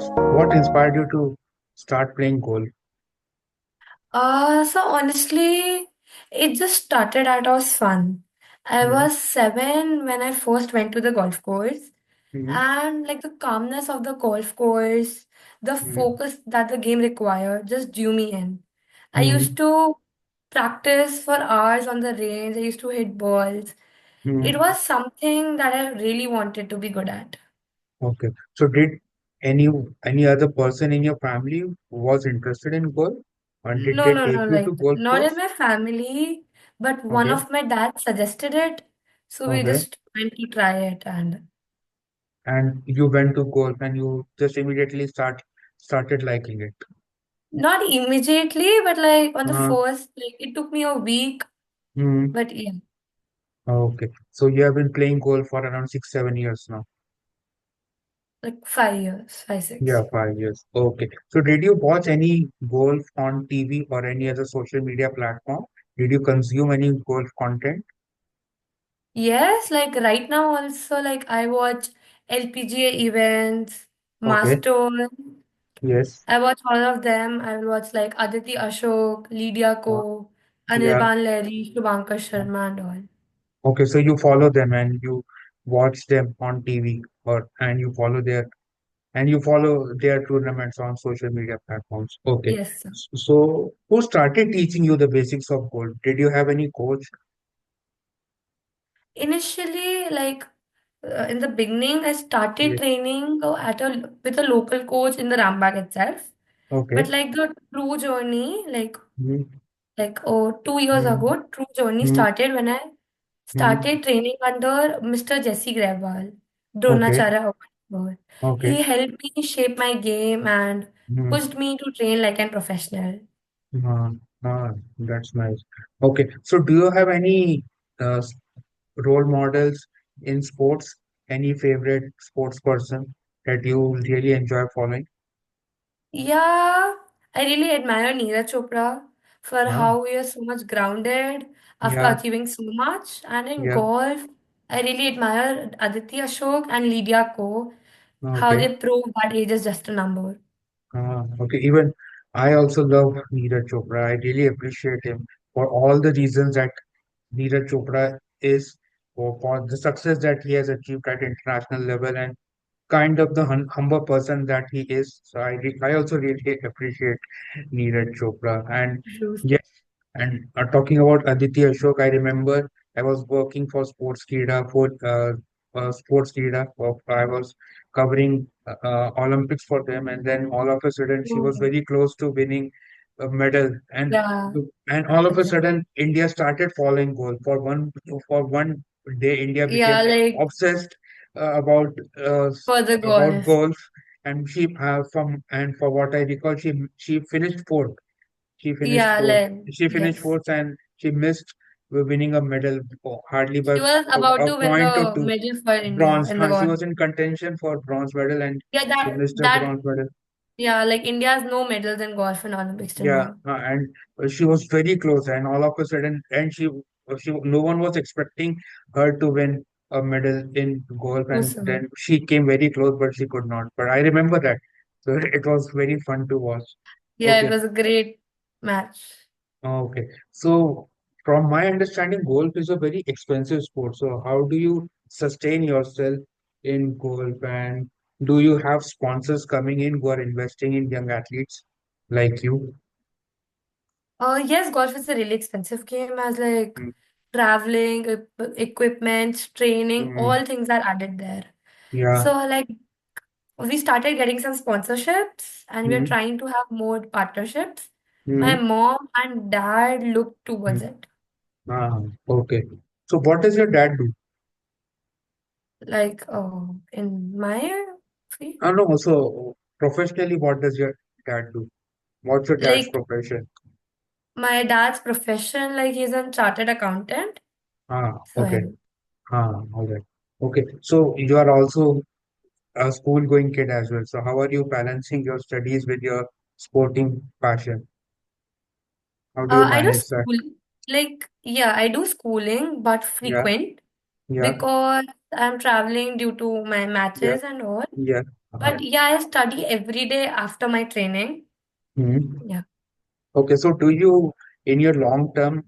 What inspired you to start playing golf? So honestly, it just started out as fun. I Hmm. was 7 when I first went to the golf course, Hmm. and like the calmness of the golf course, the Hmm. focus that the game required just drew me in. I used Hmm. to practice for hours on the range, I used to hit balls. It Hmm. was something that I really wanted to be good at. Okay. So did any any other person in your family was interested in golf? And did No, they no, take no, you to like golf not in course? my family, but one Okay. of my dad suggested it, so we Okay. just went to try it and And you went to golf and you just immediately started liking it. not immediately, but like on the Uh, first, like it took me a week, hmm. but yeah, Okay. So you have been playing golf for around 6, 7 years now. like 5 years, five, Yeah, 6. 5 years. Okay. So did you watch any golf on TV or any other social media platform? Did you consume any golf content? Yes, like right now also, like I watch LPGA events, Okay. Masters. Yes. I watch all of them. I will watch like Aditi Ashok, Lydia Uh, Ko, yeah. Anirban Larry, Shubhankar Sharma and all. Okay. So you follow them and you watch them on TV or and you follow their tournaments on social media platforms. Okay. Yes. So who started teaching you the basics of golf? Did you have any coach? Initially, like in the beginning, I started Yes. training at a with a local coach in the Rambagh itself. But Okay. like the true journey, Mm-hmm. like 2 years Mm-hmm. ago, true journey started when I Mm-hmm. started training under Mr. Jessy Grewal, Okay. Dronacharya award. Okay. He helped me shape my game and pushed me to train like a professional. Ah, that's nice. Okay, so do you have any role models in sports? Any favorite sports person that you really enjoy following? Yeah, I really admire Neeraj Chopra for Ah, how he is so much grounded after yeah, achieving so much. And in yeah. golf, I really admire Aditi Ashok and Lydia Ko, how Okay. they prove that age is just a number. Okay. Even I also love Neeraj Chopra. I really appreciate him for all the reasons that Neeraj Chopra is for the success that he has achieved at international level and kind of the humble person that he is. So I also really appreciate Neeraj Chopra. And True. yes, and talking about Aditi Ashok, I remember I was working for Sports Krida. I was covering Olympics for them, and then all of a sudden she was Oh, very close to winning a medal, yeah, and all of a exactly. sudden India started following goal. For one day, India became Yeah, like obsessed about for the about golf. golf, and for what I recall, she finished fourth. She finished Yeah, fourth. like She finished yes. fourth, and she missed winning a medal hardly by She was about a to win point or the two. medal for India Bronze. in the She golf. was in contention for bronze medal, and Yeah, she that missed a that bronze medal. yeah, like India has no medals in golf and Olympics till Yeah, now. and she was very close, and all of a sudden, and no one was expecting her to win a medal in golf, and Also. then she came very close, but she could not. But I remember that, so it was very fun to watch. Yeah, it Okay, was a great match. okay. So, from my understanding, golf is a very expensive sport. So, how do you sustain yourself in golf, and do you have sponsors coming in who are investing in young athletes like you? Yes, golf is a really expensive game as like Mm, traveling, equipment, training, mm, all things are added there. yeah. So like we started getting some sponsorships and we are Mm, trying to have more partnerships. My mm, mom and dad look towards mm. it. Okay. So, what does your dad do? Like in my field, No, so professionally, what does your dad do? What's your dad's like profession? my dad's profession, like he's a chartered accountant. So Okay. yeah. All right. Okay. So, you are also a school going kid as well. So, how are you balancing your studies with your sporting passion? How do you I do manage that? school, like, yeah, I do schooling, but Yeah, frequent yeah, because I'm traveling due to my yeah, matches and all. yeah. Uh, But yeah, I study every day after my training. hmm. Yeah. Okay, so do you, in your long term,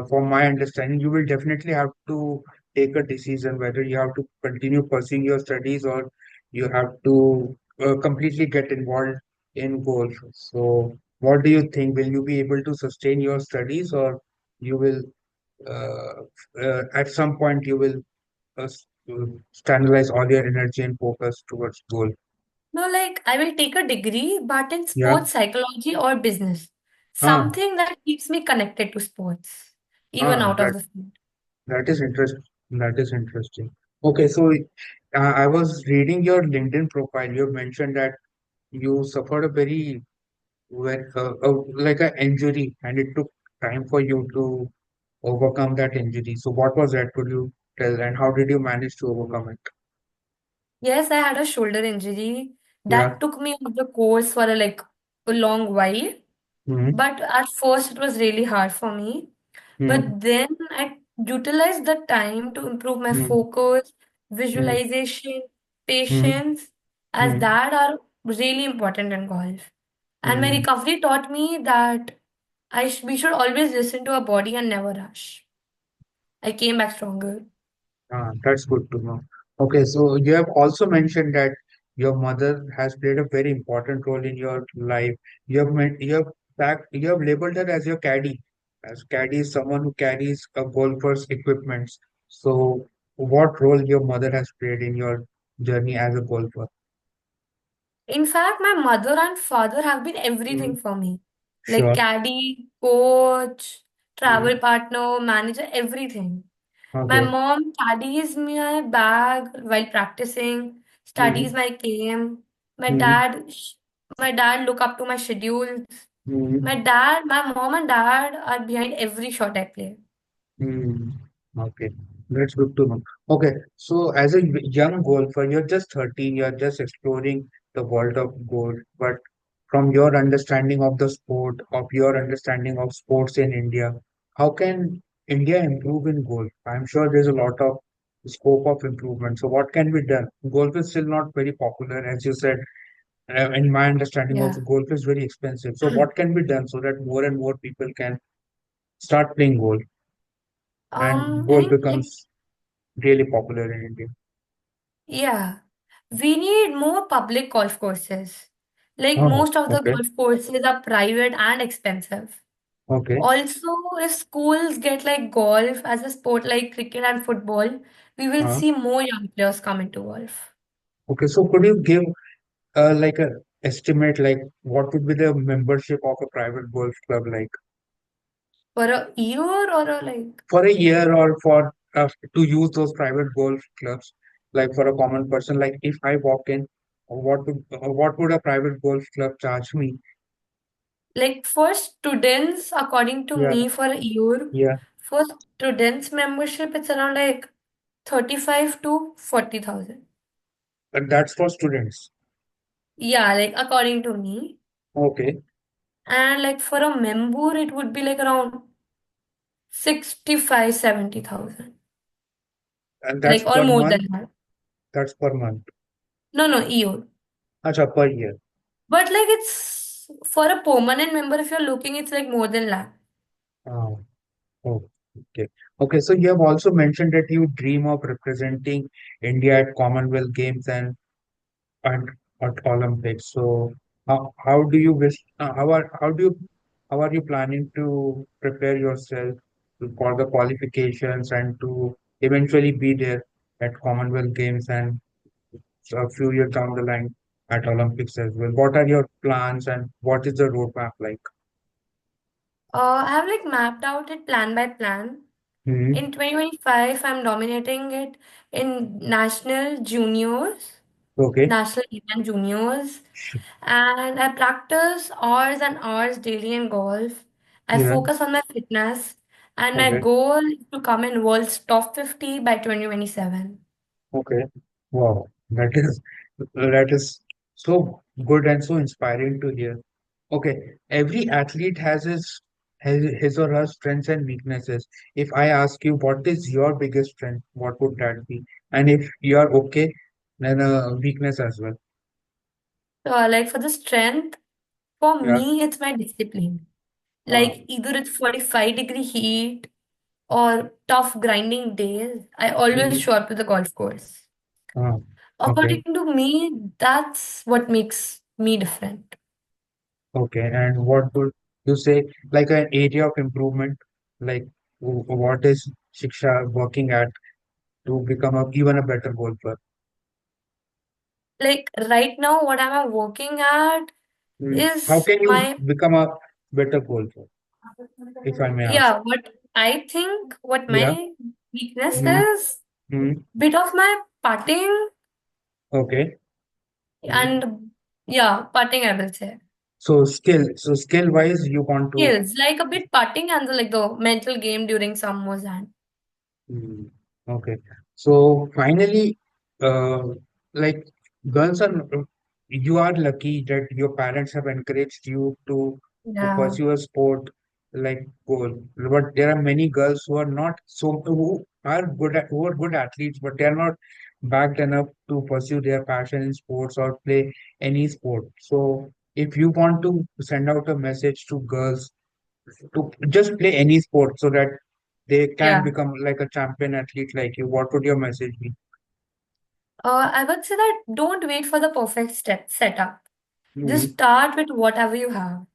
from my understanding, you will definitely have to take a decision whether you have to continue pursuing your studies or you have to completely get involved in golf. So, what do you think? Will you be able to sustain your studies, or you will, at some point, you will standardize all your energy and focus towards goal? No, like I will take a degree, but in Yeah. sports psychology or business. Ah, Something that keeps me connected to sports, even ah, out of the field. that is interesting. That is interesting. Okay, so I was reading your LinkedIn profile. You mentioned that you suffered a very like an injury, and it took time for you to overcome that injury. So, what was that? Could you tell, and how did you manage to overcome it? Yes, I had a shoulder injury Yeah. that took me off the course for a long while. Mm-hmm. But at first, it was really hard for me. Mm-hmm. But then I utilized the time to improve my focus, visualization, Mm-hmm. patience, as Mm-hmm. that are really important in golf. And my Mm-hmm. recovery taught me that we should always listen to our body and never rush. I came back stronger. That's good to know. Okay, so you have also mentioned that your mother has played a very important role in your life. You have labeled her as your caddy. As caddy is someone who carries a golfer's equipments. So, what role your mother has played in your journey as a golfer? In fact, my mother and father have been everything Mm, for me. Like sure. caddy, coach, travel Mm, partner, manager, everything. My okay. mom carries my bag while practicing, studies Mm, my game. My mm, dad, my dad look up to my schedules. mm. My mom and dad are behind every shot I play. Hmm. Okay, that's good to know. Okay, so as a young golfer, you're just 13, you're just exploring the world of golf. But from your understanding of the sport, of your understanding of sports in India, how can India improve in golf? I'm sure there's a lot of scope of improvement. So what can be done? Golf is still not very popular, as you said. In my understanding, also Yeah. golf is very expensive. So what can be done so that more and more people can start playing golf and I golf think becomes really popular in India? yeah, we need more public golf courses. Like Oh, most of the okay, golf courses are private and expensive. okay, Also, if schools get like golf as a sport like cricket and football, we will uh, see more young players come into golf. okay. So could you give like a estimate like what would be the membership of a private golf club like For a year or a like, for a year or for to use those private golf clubs like for a common person like if I walk in, what would a private golf club charge me? like for students, according to Yeah, me, for a year, yeah, for students membership, it's around like 35 to 40,000. and that's for students. Yeah, like according to me. Okay, And like for a member, it would be like around 65, 70,000. and that's Like or per more month. than that. That's per month. No, no, year. Acha, per year. But like it's for a permanent member, if you're looking, it's like more than lakh. Oh, oh, okay. Okay, so you have also mentioned that you dream of representing India at Commonwealth Games and at Olympics. So how do you wish how are you planning to prepare yourself for the qualifications and to eventually be there at Commonwealth Games and a few years down the line at Olympics as well? What are your plans and what is the roadmap like? I have like mapped out it plan by plan. Hmm. In 2025, I'm dominating it in national juniors, Okay. national and juniors. And I practice hours and hours daily in golf. I Yeah. focus on my fitness, and my Okay. goal is to come in world's top 50 by 2027. Okay. Wow. That is so good and so inspiring to hear. Okay. Every athlete has his or her strengths and weaknesses. If I ask you what is your biggest strength, what would that be? And if you are okay, then a weakness as well. Like for the strength, for Yeah. me, it's my discipline. Uh, Like either it's 45-degree heat or tough grinding days, I always mhm. show up to the golf course. Uh, okay. According to me, that's what makes me different. Okay. And what would you say, like an area of improvement? Like, what is Shiksha working at to become even a better golfer? Like right now, what I'm working at How is can you my, become a better golfer, if I may ask? yeah, what I think what Yeah. my weakness Mm, is, mm, bit of my putting okay. Mm. and yeah, putting I will say. So skill wise, you want to. Skills, like a bit putting and like the mental game during summers and Mm, okay. So finally, uh, like girls are, you are lucky that your parents have encouraged you to yeah, pursue a sport like goal. But there are many girls who are not so who are who are good athletes, but they are not backed enough to pursue their passion in sports or play any sport. So if you want to send out a message to girls to just play any sport so that they can yeah. become like a champion athlete like you, what would your message be? I would say that don't wait for the perfect step setup. Just Mm-hmm. start with whatever you have.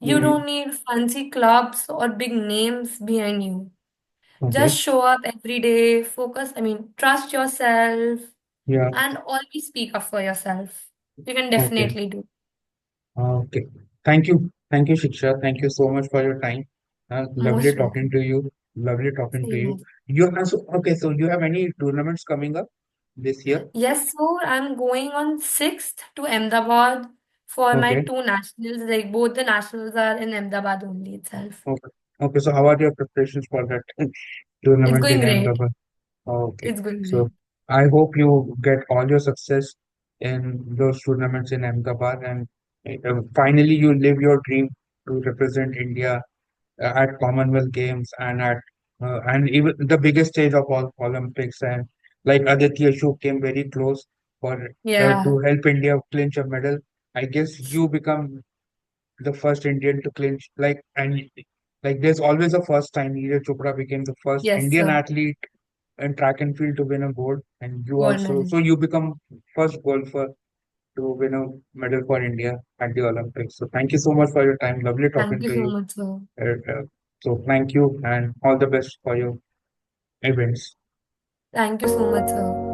You Mm-hmm. don't need fancy clubs or big names behind you. Just Okay. show up every day, trust yourself, Yeah. and always speak up for yourself. You can Okay. definitely do. Okay. Thank you. Thank you, Shiksha. Thank you so much for your time. Lovely Most talking welcome. to you. Lovely talking to Same you. here. You also, okay, so you have any tournaments coming up this year? Yes, so I'm going on 6th to Ahmedabad for my Okay. two nationals. Like both the nationals are in Ahmedabad only itself. Okay. Okay. So how are your preparations for that It's tournament going in great. Ahmedabad? Okay. It's going So great. I hope you get all your success in those tournaments in Ahmedabad and finally you live your dream to represent India at Commonwealth Games and even the biggest stage of all Olympics. And like Aditi Ashok came very close for Yeah. to help India clinch a medal. I guess you become the first Indian to clinch like there's always a first time. Neeraj Chopra became the first Yes, Indian sir. athlete in track and field to win a gold, and you Gold also medal. so you become first golfer to win a medal for India at the Olympics. So thank you so much for your time. Lovely Thank talking you to so you. much, sir. So thank you and all the best for your events. Thank you so much, sir.